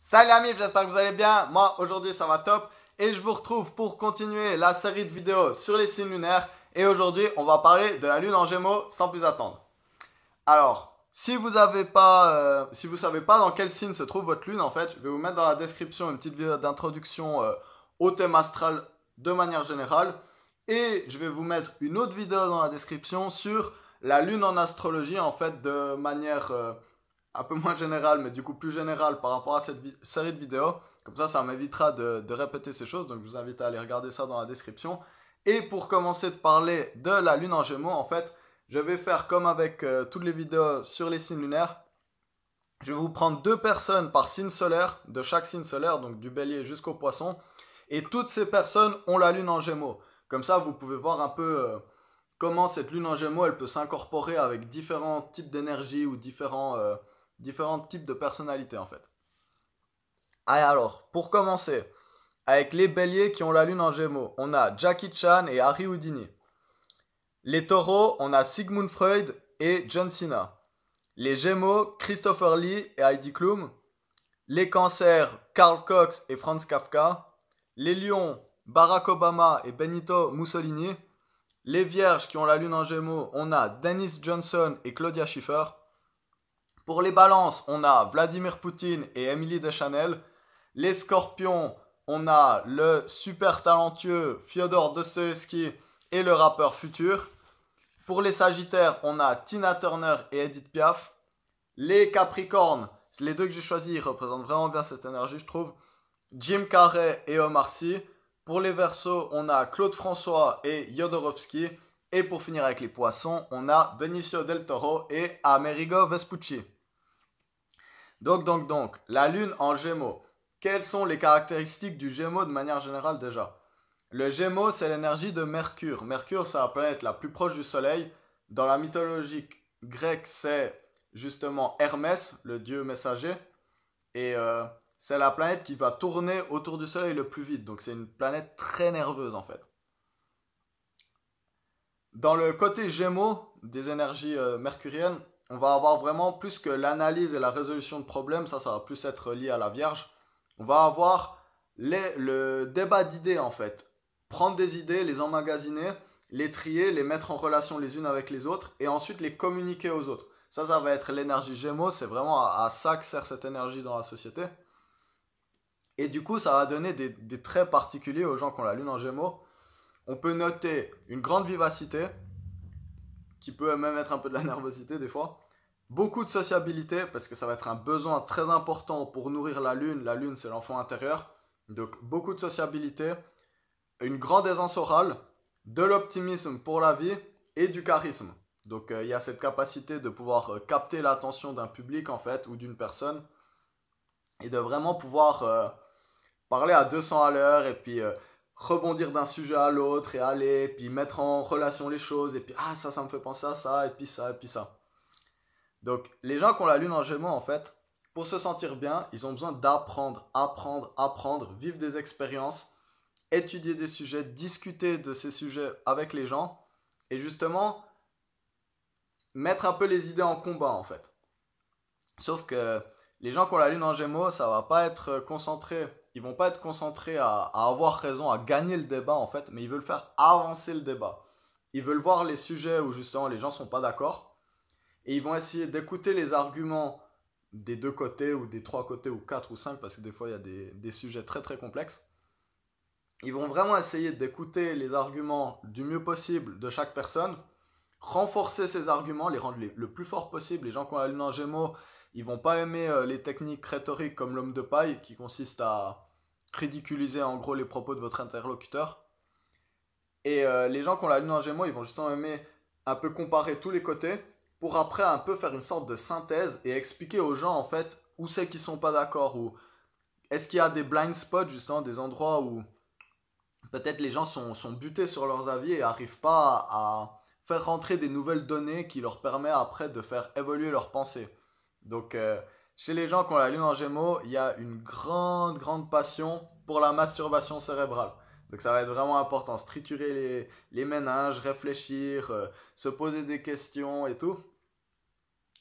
Salut amis, j'espère que vous allez bien. Moi aujourd'hui ça va top et je vous retrouve pour continuer la série de vidéos sur les signes lunaires. Et aujourd'hui on va parler de la lune en Gémeaux sans plus attendre. Alors, si vous savez pas dans quel signe se trouve votre lune en fait, je vais vous mettre dans la description une petite vidéo d'introduction au thème astral de manière générale. Et je vais vous mettre une autre vidéo dans la description sur la lune en astrologie en fait de manière un peu moins générale, mais du coup plus générale par rapport à cette série de vidéos. Comme ça m'évitera de répéter ces choses. Donc je vous invite à aller regarder ça dans la description. Et pour commencer de parler de la lune en Gémeaux, en fait, je vais faire comme avec toutes les vidéos sur les signes lunaires. Je vais vous prendre 2 personnes par signe solaire, de chaque signe solaire, donc du bélier jusqu'au poisson. Et toutes ces personnes ont la lune en Gémeaux. Comme ça, vous pouvez voir un peu comment cette lune en Gémeaux, elle peut s'incorporer avec différents types d'énergie ou différents types de personnalités en fait. Allez alors, pour commencer, avec les béliers qui ont la lune en Gémeaux, on a Jackie Chan et Harry Houdini. Les taureaux, on a Sigmund Freud et John Cena. Les gémeaux, Christopher Lee et Heidi Klum. Les cancers, Karl Cox et Franz Kafka. Les lions, Barack Obama et Benito Mussolini. Les vierges qui ont la lune en Gémeaux, on a Dennis Johnson et Claudia Schiffer. Pour les balances, on a Vladimir Poutine et Emily Deschanel. Les scorpions, on a le super talentueux Fyodor Dostoevsky et le rappeur Futur. Pour les sagittaires, on a Tina Turner et Edith Piaf. Les capricornes, les 2 que j'ai choisis, ils représentent vraiment bien cette énergie, je trouve. Jim Carrey et Omar Sy. Pour les verseaux, on a Claude François et Jodorowsky. Et pour finir avec les poissons, on a Benicio del Toro et Amerigo Vespucci. Donc, la lune en Gémeaux. Quelles sont les caractéristiques du Gémeaux de manière générale déjà? Le Gémeaux, c'est l'énergie de Mercure. Mercure, c'est la planète la plus proche du Soleil. Dans la mythologie grecque, c'est justement Hermès, le dieu messager. Et c'est la planète qui va tourner autour du Soleil le plus vite. Donc c'est une planète très nerveuse en fait. Dans le côté Gémeaux des énergies mercuriennes, on va avoir vraiment plus que l'analyse et la résolution de problèmes. Ça va plus être lié à la Vierge. On va avoir le débat d'idées en fait. Prendre des idées, les emmagasiner, les trier, les mettre en relation les unes avec les autres et ensuite les communiquer aux autres. Ça va être l'énergie Gémeaux. C'est vraiment à ça que sert cette énergie dans la société. Et du coup, ça va donner des traits particuliers aux gens qui ont la lune en Gémeaux. On peut noter une grande vivacité, qui peut même être un peu de la nervosité des fois. Beaucoup de sociabilité, parce que ça va être un besoin très important pour nourrir la lune. La lune, c'est l'enfant intérieur. Donc, beaucoup de sociabilité, une grande aisance orale, de l'optimisme pour la vie et du charisme. Donc, il y a cette capacité de pouvoir capter l'attention d'un public, en fait, ou d'une personne. Et de vraiment pouvoir parler à 200 à l'heure et puis rebondir d'un sujet à l'autre et aller, puis mettre en relation les choses, et puis ça me fait penser à ça, et puis ça, et puis ça. Donc, les gens qui ont la lune en Gémeaux, en fait, pour se sentir bien, ils ont besoin d'apprendre, apprendre, vivre des expériences, étudier des sujets, discuter de ces sujets avec les gens, et justement, mettre un peu les idées en combat, en fait. Sauf que les gens qui ont la lune en Gémeaux, ça va pas être concentré. Ils vont pas être concentrés à avoir raison, à gagner le débat en fait, mais ils veulent faire avancer le débat. Ils veulent voir les sujets où justement les gens sont pas d'accord et ils vont essayer d'écouter les arguments des 2 côtés ou des 3 côtés ou 4 ou 5 parce que des fois il y a des sujets très très complexes. Ils vont vraiment essayer d'écouter les arguments du mieux possible de chaque personne, renforcer ces arguments, les rendre le plus fort possible. Les gens qui ont la lune en Gémeaux, ils vont pas aimer les techniques rhétoriques comme l'homme de paille qui consiste à ridiculiser en gros les propos de votre interlocuteur. Et les gens qui ont la lune en Gémeaux, ils vont justement aimer un peu comparer tous les côtés pour après un peu faire une sorte de synthèse et expliquer aux gens en fait où c'est qu'ils sont pas d'accord ou est-ce qu'il y a des blind spots justement, des endroits où peut-être les gens sont butés sur leurs avis et n'arrivent pas à faire rentrer des nouvelles données qui leur permettent après de faire évoluer leurs pensées. Donc, chez les gens qui ont la lune en Gémeaux, il y a une grande passion pour la masturbation cérébrale. Donc, ça va être vraiment important. Triturer les méninges, réfléchir, se poser des questions et tout.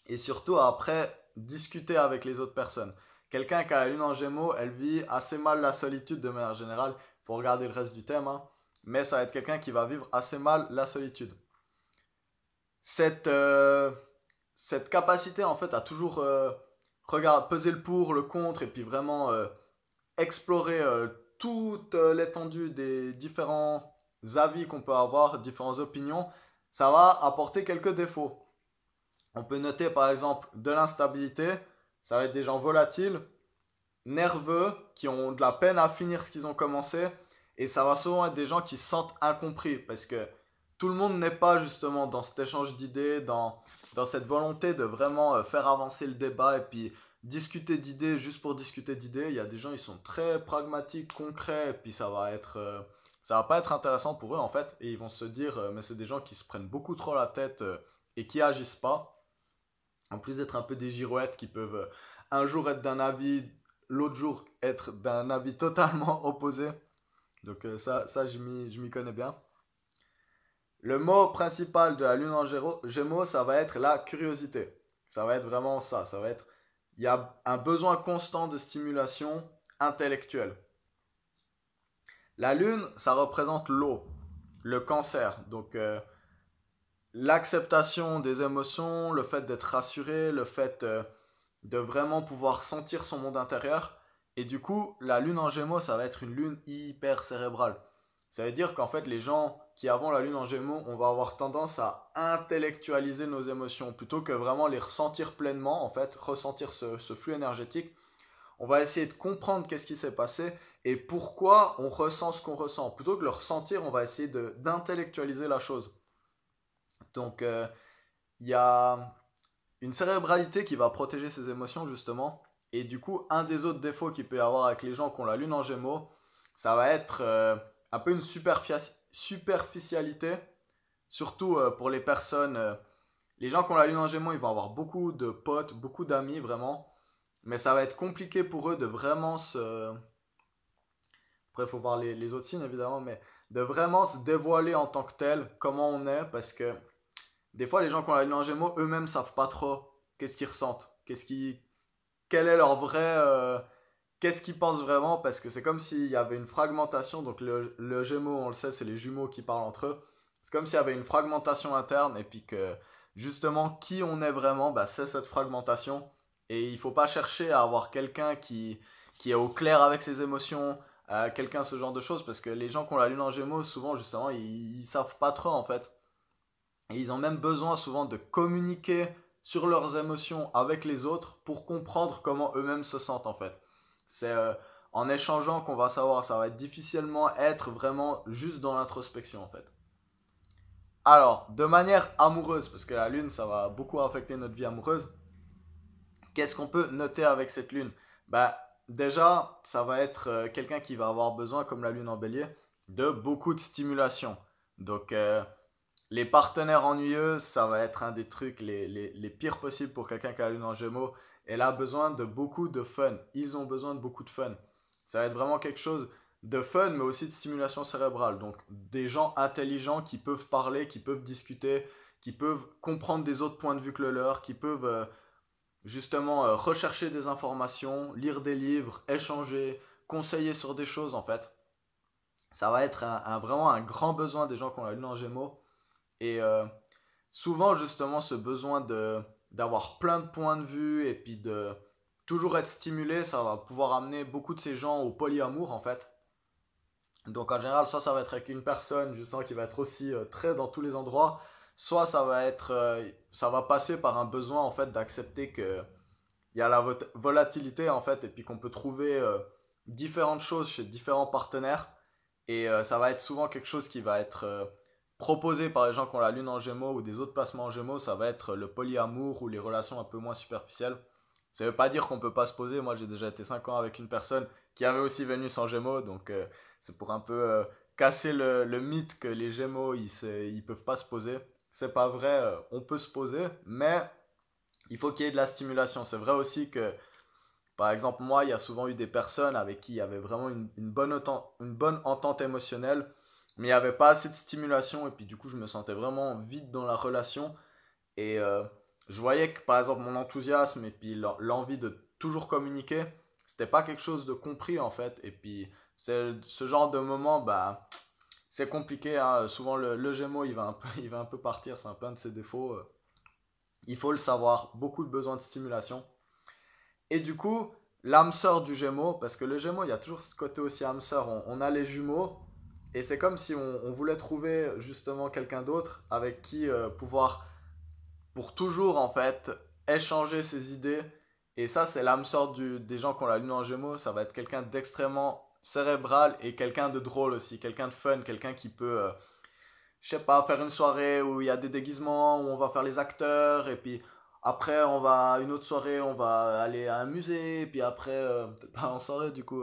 Et surtout, après, discuter avec les autres personnes. Quelqu'un qui a la lune en Gémeaux, elle vit assez mal la solitude de manière générale. Il faut regarder le reste du thème, hein. Mais ça va être quelqu'un qui va vivre assez mal la solitude. Cette, euh, cette capacité en fait à toujours peser le pour, le contre et puis vraiment explorer toute l'étendue des différents avis qu'on peut avoir, différentes opinions, ça va apporter quelques défauts. On peut noter par exemple de l'instabilité, ça va être des gens volatiles, nerveux, qui ont de la peine à finir ce qu'ils ont commencé, et ça va souvent être des gens qui se sentent incompris, parce que tout le monde n'est pas justement dans cet échange d'idées, dans cette volonté de vraiment faire avancer le débat, et puis discuter d'idées juste pour discuter d'idées. Il y a des gens, ils sont très pragmatiques, concrets, et puis ça va pas être intéressant pour eux en fait, et ils vont se dire, mais c'est des gens qui se prennent beaucoup trop la tête et qui agissent pas. En plus d'être un peu des girouettes qui peuvent un jour être d'un avis, l'autre jour être d'un avis totalement opposé. Donc ça je m'y connais bien. Le mot principal de la lune en Gémeaux, ça va être la curiosité. Ça va être vraiment ça. Ça va être, il y a un besoin constant de stimulation intellectuelle. La lune, ça représente l'eau, le cancer. Donc l'acceptation des émotions, le fait d'être rassuré, le fait de vraiment pouvoir sentir son monde intérieur. Et du coup, la lune en Gémeaux, ça va être une lune hyper cérébrale. Ça veut dire qu'en fait, les gens qui avons la lune en Gémeaux, on va avoir tendance à intellectualiser nos émotions plutôt que vraiment les ressentir pleinement, en fait, ressentir ce flux énergétique. On va essayer de comprendre qu'est-ce qui s'est passé et pourquoi on ressent ce qu'on ressent. Plutôt que le ressentir, on va essayer d'intellectualiser la chose. Donc, il y a une cérébralité qui va protéger ses émotions justement. Et du coup, un des autres défauts qu'il peut y avoir avec les gens qui ont la lune en Gémeaux, ça va être un peu une superficialité, surtout pour les personnes. Les gens qui ont la lune en Gémeaux, ils vont avoir beaucoup de potes, beaucoup d'amis vraiment, mais ça va être compliqué pour eux de vraiment se. Après, il faut voir les autres signes évidemment, mais de vraiment se dévoiler en tant que tel, comment on est, parce que des fois, les gens qui ont la lune en Gémeaux, eux-mêmes savent pas trop qu'est-ce qu'ils ressentent, quel est leur vrai, qu'est-ce qu'ils pensent vraiment, parce que c'est comme s'il y avait une fragmentation. Donc le Gémeaux, on le sait, c'est les jumeaux qui parlent entre eux. C'est comme s'il y avait une fragmentation interne et puis que justement qui on est vraiment, bah, c'est cette fragmentation. Et il faut pas chercher à avoir quelqu'un qui est au clair avec ses émotions, quelqu'un ce genre de choses, parce que les gens qui ont la lune en Gémeaux, souvent justement, ils savent pas trop en fait. Et ils ont même besoin souvent de communiquer sur leurs émotions avec les autres pour comprendre comment eux-mêmes se sentent en fait. C'est en échangeant qu'on va savoir, ça va être difficilement être vraiment juste dans l'introspection en fait. Alors, de manière amoureuse, parce que la lune, ça va beaucoup affecter notre vie amoureuse, qu'est-ce qu'on peut noter avec cette lune? Bah, déjà, ça va être quelqu'un qui va avoir besoin, comme la lune en bélier, de beaucoup de stimulation. Donc, les partenaires ennuyeux, ça va être un des trucs les pires possibles pour quelqu'un qui a la lune en Gémeaux. Elle a besoin de beaucoup de fun. Ils ont besoin de beaucoup de fun. Ça va être vraiment quelque chose de fun, mais aussi de stimulation cérébrale. Donc des gens intelligents qui peuvent parler, qui peuvent discuter, qui peuvent comprendre des autres points de vue que le leur, qui peuvent justement rechercher des informations, lire des livres, échanger, conseiller sur des choses en fait. Ça va être vraiment un grand besoin des gens qui ont la lune en Gémeaux. Et souvent, justement, ce besoin d'avoir plein de points de vue et puis de toujours être stimulé, ça va pouvoir amener beaucoup de ces gens au polyamour, en fait. Donc, en général, soit ça va être avec une personne, justement, qui va être aussi très dans tous les endroits, soit ça va passer par un besoin, en fait, d'accepter que il y a la volatilité, en fait, et puis qu'on peut trouver différentes choses chez différents partenaires. Et ça va être souvent quelque chose qui va être proposé par les gens qui ont la lune en Gémeaux ou des autres placements en Gémeaux. Ça va être le polyamour ou les relations un peu moins superficielles. Ça ne veut pas dire qu'on ne peut pas se poser. Moi, j'ai déjà été 5 ans avec une personne qui avait aussi Vénus en Gémeaux. Donc, c'est pour un peu casser le mythe que les Gémeaux, ils peuvent pas se poser. C'est pas vrai, on peut se poser, mais il faut qu'il y ait de la stimulation. C'est vrai aussi que par exemple, moi, il y a souvent eu des personnes avec qui il y avait vraiment une bonne entente émotionnelle, mais il n'y avait pas assez de stimulation, et puis du coup, je me sentais vraiment vide dans la relation. Et je voyais que, par exemple, mon enthousiasme et puis l'envie de toujours communiquer. C'était pas quelque chose de compris en fait. Et puis, ce genre de moment, bah, c'est compliqué, hein. Souvent, le Gémeaux, il va un peu, il va un peu partir. C'est un peu un de ses défauts. Il faut le savoir. Beaucoup de besoins de stimulation. Et du coup, l'âme sœur du Gémeaux, parce que le Gémeaux, il y a toujours ce côté aussi âme sœur. On a les jumeaux. Et c'est comme si on voulait trouver justement quelqu'un d'autre avec qui pouvoir, pour toujours en fait, échanger ses idées. Et ça, c'est l'âme sœur des gens qui ont la lune en Gémeaux. Ça va être quelqu'un d'extrêmement cérébral et quelqu'un de drôle aussi, quelqu'un de fun, quelqu'un qui peut, je sais pas, faire une soirée où il y a des déguisements, où on va faire les acteurs, et puis après, on va, une autre soirée, on va aller à un musée, et puis après, peut-être pas en soirée du coup,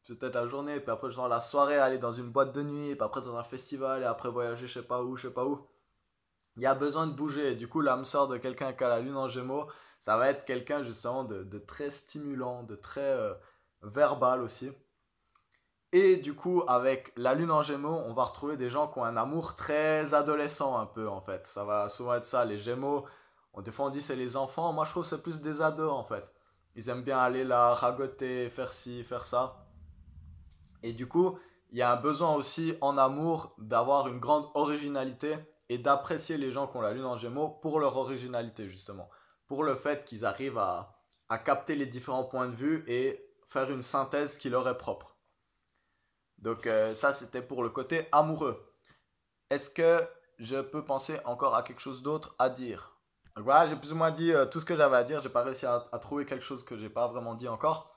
peut-être la journée, et puis après, genre la soirée, aller dans une boîte de nuit, et puis après dans un festival, et après voyager, je sais pas où, je sais pas où. Il y a besoin de bouger, et du coup, l'âme sœur de quelqu'un qui a la lune en Gémeaux, ça va être quelqu'un justement de très stimulant, de très verbal aussi. Et du coup, avec la lune en Gémeaux, on va retrouver des gens qui ont un amour très adolescent un peu en fait. Ça va souvent être ça, les Gémeaux. Des fois on dit c'est les enfants, moi je trouve que c'est plus des ados en fait. Ils aiment bien aller là, ragoter, faire ci, faire ça. Et du coup, il y a un besoin aussi en amour d'avoir une grande originalité et d'apprécier les gens qui ont la lune en Gémeaux pour leur originalité justement. Pour le fait qu'ils arrivent à capter les différents points de vue et faire une synthèse qui leur est propre. Donc ça, c'était pour le côté amoureux. Est-ce que je peux penser encore à quelque chose d'autre à dire? Donc voilà, j'ai plus ou moins dit tout ce que j'avais à dire. J'ai pas réussi à trouver quelque chose que j'ai pas vraiment dit encore.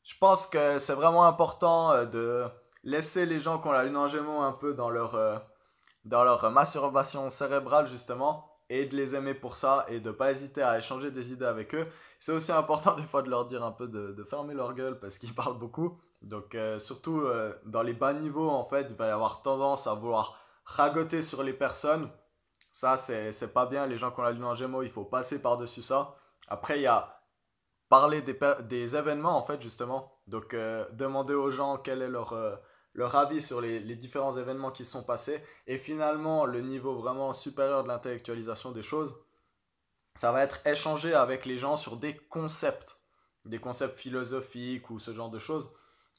Je pense que c'est vraiment important de laisser les gens qui ont la lune en Gémeaux un peu dans leur masturbation cérébrale justement et de les aimer pour ça et de pas hésiter à échanger des idées avec eux. C'est aussi important des fois de leur dire un peu de fermer leur gueule parce qu'ils parlent beaucoup. Donc surtout dans les bas niveaux en fait, il va y avoir tendance à vouloir ragoter sur les personnes. Ça c'est pas bien, les gens qui ont la lune en Gémeaux, il faut passer par-dessus ça. Après il y a parler des événements en fait justement. Donc demander aux gens quel est leur avis sur les différents événements qui se sont passés. Et finalement, le niveau vraiment supérieur de l'intellectualisation des choses, ça va être échanger avec les gens sur des concepts philosophiques ou ce genre de choses.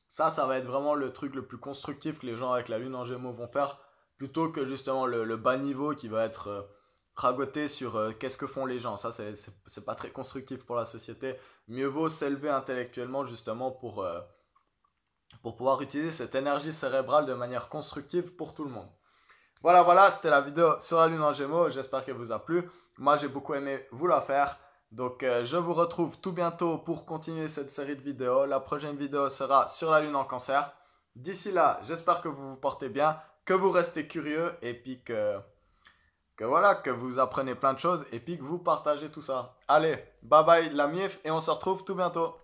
Ça va être vraiment le truc le plus constructif que les gens avec la lune en Gémeaux vont faire, plutôt que justement le bas niveau qui va être ragoté sur qu'est-ce que font les gens. Ça, c'est pas très constructif pour la société. Mieux vaut s'élever intellectuellement justement pour pouvoir utiliser cette énergie cérébrale de manière constructive pour tout le monde. Voilà, voilà, c'était la vidéo sur la lune en Gémeaux. J'espère qu'elle vous a plu. Moi, j'ai beaucoup aimé vous la faire. Donc, je vous retrouve tout bientôt pour continuer cette série de vidéos. La prochaine vidéo sera sur la lune en Cancer. D'ici là, j'espère que vous vous portez bien, que vous restez curieux et puis que voilà, que vous apprenez plein de choses et puis que vous partagez tout ça. Allez, bye bye la mief et on se retrouve tout bientôt.